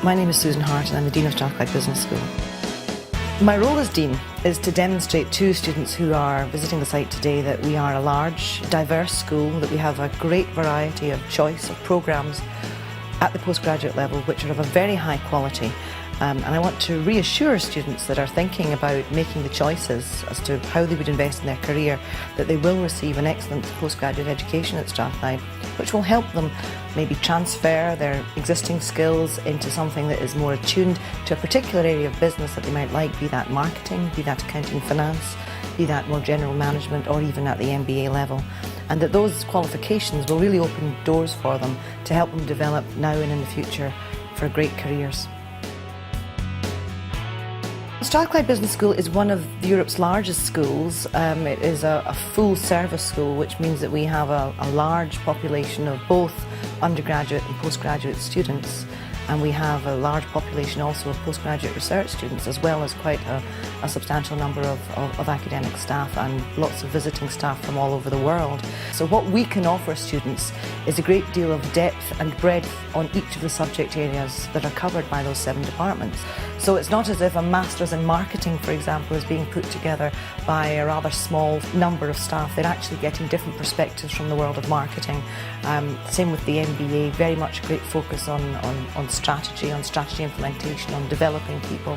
My name is Susan Hart and I'm the Dean of Strathclyde Business School. My role as Dean is to demonstrate to students who are visiting the site today that we are a large, diverse school, that we have a great variety of choice of programmes at the postgraduate level which are of a very high quality. And I want to reassure students that are thinking about making the choices as to how they would invest in their career that they will receive an excellent postgraduate education at Strathclyde, which will help them maybe transfer their existing skills into something that is more attuned to a particular area of business that they might like, be that marketing, be that accounting, finance, be that more general management, or even at the MBA level. And that those qualifications will really open doors for them to help them develop now and in the future for great careers. Strathclyde Business School is one of Europe's largest schools. It is a full service school, which means that we have a large population of both undergraduate and postgraduate students, and we have a large population also of postgraduate research students, as well as quite a substantial number of academic staff and lots of visiting staff from all over the world. So what we can offer students is a great deal of depth and breadth on each of the subject areas that are covered by those 7 departments. So it's not as if a Masters in Marketing, for example, is being put together by a rather small number of staff. They're actually getting different perspectives from the world of marketing. Same with the MBA, very much a great focus on strategy implementation, on developing people,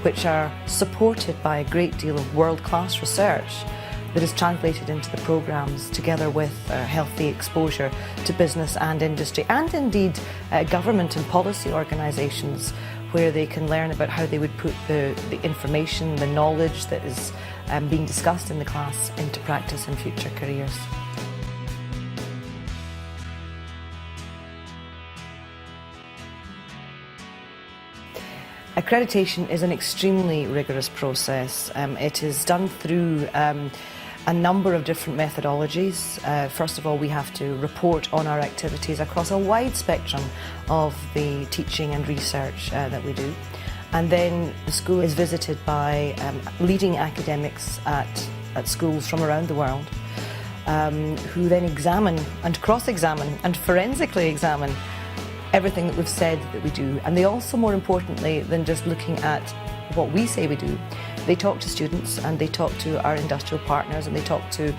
which are supported by a great deal of world-class research that is translated into the programmes, together with healthy exposure to business and industry, and indeed government and policy organisations, where they can learn about how they would put the information, the knowledge that is being discussed in the class into practice in future careers. Accreditation is an extremely rigorous process. It is done through a number of different methodologies. First of all, we have to report on our activities across a wide spectrum of the teaching and research that we do. And then the school is visited by leading academics at schools from around the world, who then examine and cross-examine and forensically examine everything that we've said that we do. And they also, more importantly than just looking at what we say we do, they talk to students and they talk to our industrial partners and they talk to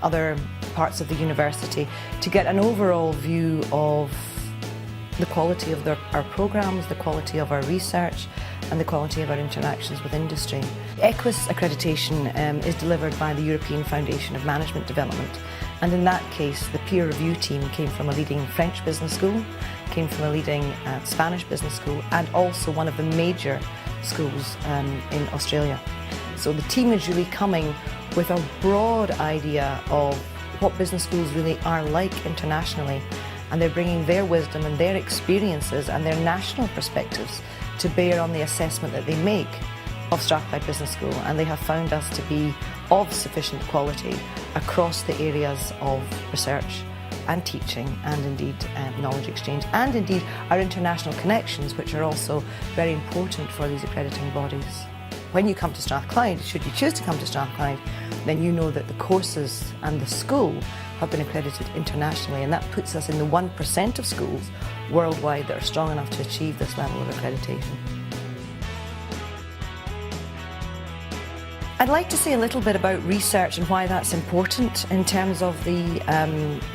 other parts of the university to get an overall view of the quality of our programmes, the quality of our research and the quality of our interactions with industry. EQUIS accreditation is delivered by the European Foundation of Management Development, and in that case the peer review team came from a leading French business school, came from a leading Spanish business school, and also one of the major schools in Australia. So the team is really coming with a broad idea of what business schools really are like internationally, and they're bringing their wisdom and their experiences and their national perspectives to bear on the assessment that they make of Strathclyde Business School, and they have found us to be of sufficient quality across the areas of research and teaching and indeed knowledge exchange, and indeed our international connections, which are also very important for these accrediting bodies. When you come to Strathclyde, should you choose to come to Strathclyde, then you know that the courses and the school have been accredited internationally, and that puts us in the 1% of schools worldwide that are strong enough to achieve this level of accreditation. I'd like to say a little bit about research and why that's important in terms of the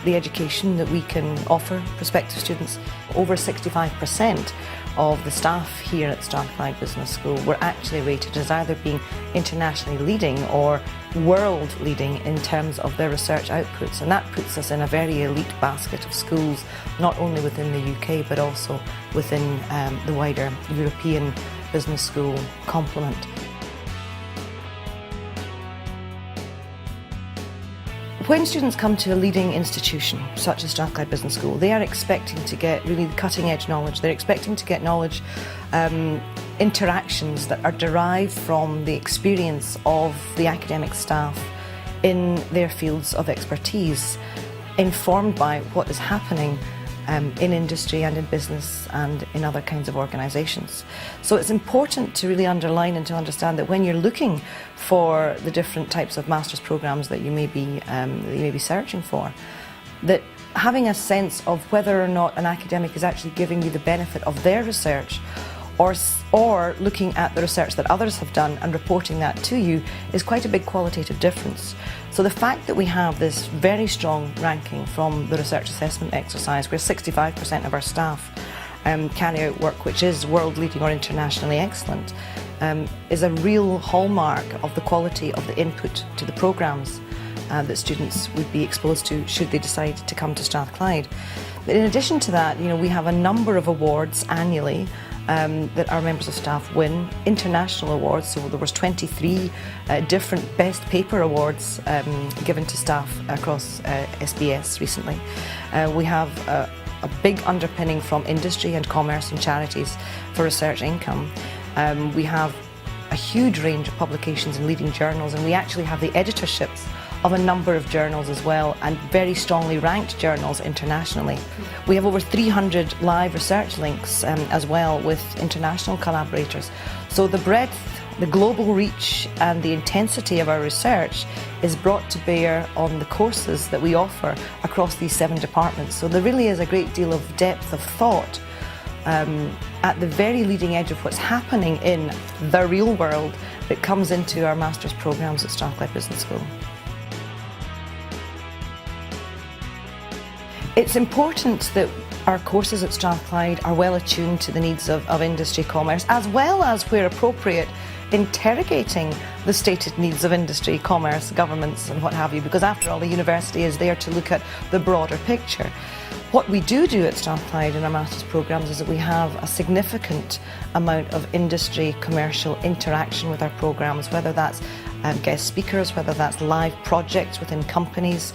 education that we can offer prospective students. Over 65% of the staff here at Strathclyde Business School were actually rated as either being internationally leading or world leading in terms of their research outputs, and that puts us in a very elite basket of schools, not only within the UK but also within the wider European business school complement. When students come to a leading institution such as Strathclyde Business School, they are expecting to get really cutting edge knowledge. They're expecting to get knowledge, interactions that are derived from the experience of the academic staff in their fields of expertise, informed by what is happening in industry and in business and in other kinds of organisations. So it's important to really underline and to understand that when you're looking for the different types of master's programmes that you may be searching for, that having a sense of whether or not an academic is actually giving you the benefit of their research, or looking at the research that others have done and reporting that to you, is quite a big qualitative difference. So the fact that we have this very strong ranking from the research assessment exercise, where 65% of our staff carry out work which is world leading or internationally excellent, is a real hallmark of the quality of the input to the programmes that students would be exposed to should they decide to come to Strathclyde. But in addition to that, we have a number of awards annually that our members of staff win, international awards. So there was 23 different best paper awards given to staff across SBS recently. We have a big underpinning from industry and commerce and charities for research income. We have a huge range of publications in leading journals, and we actually have the editorships of a number of journals as well, and very strongly ranked journals internationally. We have over 300 live research links as well with international collaborators. So the breadth, the global reach and the intensity of our research is brought to bear on the courses that we offer across these 7 departments. So there really is a great deal of depth of thought at the very leading edge of what's happening in the real world that comes into our master's programmes at Strathclyde Business School. It's important that our courses at Strathclyde are well attuned to the needs of industry commerce, as well as, where appropriate, interrogating the stated needs of industry, commerce, governments and what have you, because after all the university is there to look at the broader picture. What we do at Strathclyde in our master's programmes is that we have a significant amount of industry commercial interaction with our programmes, whether that's guest speakers, whether that's live projects within companies.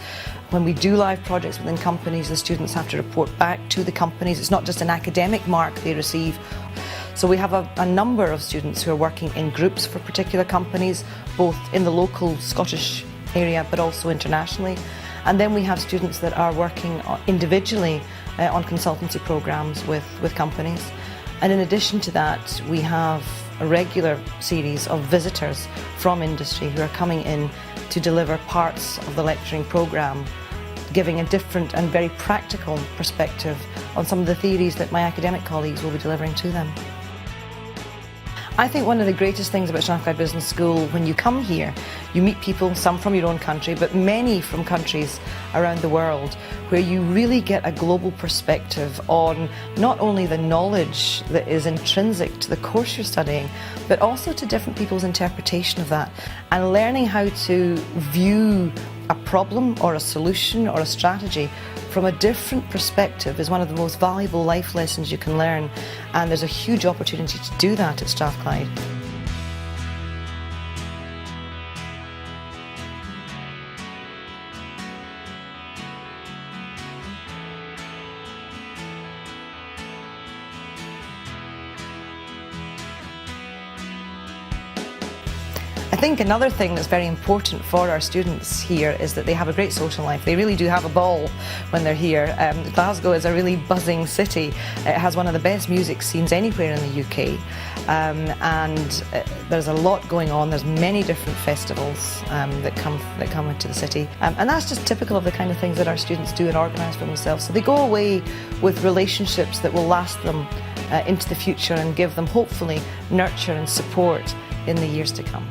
When we do live projects within companies, the students have to report back to the companies. It's not just an academic mark they receive. So we have a number of students who are working in groups for particular companies, both in the local Scottish area but also internationally. And then we have students that are working individually on consultancy programmes with companies. And in addition to that, we have a regular series of visitors from industry who are coming in to deliver parts of the lecturing programme, giving a different and very practical perspective on some of the theories that my academic colleagues will be delivering to them. I think one of the greatest things about Strathclyde Business School, when you come here, you meet people, some from your own country, but many from countries around the world, where you really get a global perspective on not only the knowledge that is intrinsic to the course you're studying, but also to different people's interpretation of that, and learning how to view a problem or a solution or a strategy from a different perspective is one of the most valuable life lessons you can learn, and there's a huge opportunity to do that at Strathclyde. I think another thing that's very important for our students here is that they have a great social life. They really do have a ball when they're here. Glasgow is a really buzzing city. It has one of the best music scenes anywhere in the UK, and there's a lot going on. There's many different festivals that come into the city, and that's just typical of the kind of things that our students do and organise for themselves. So they go away with relationships that will last them into the future and give them, hopefully, nurture and support in the years to come.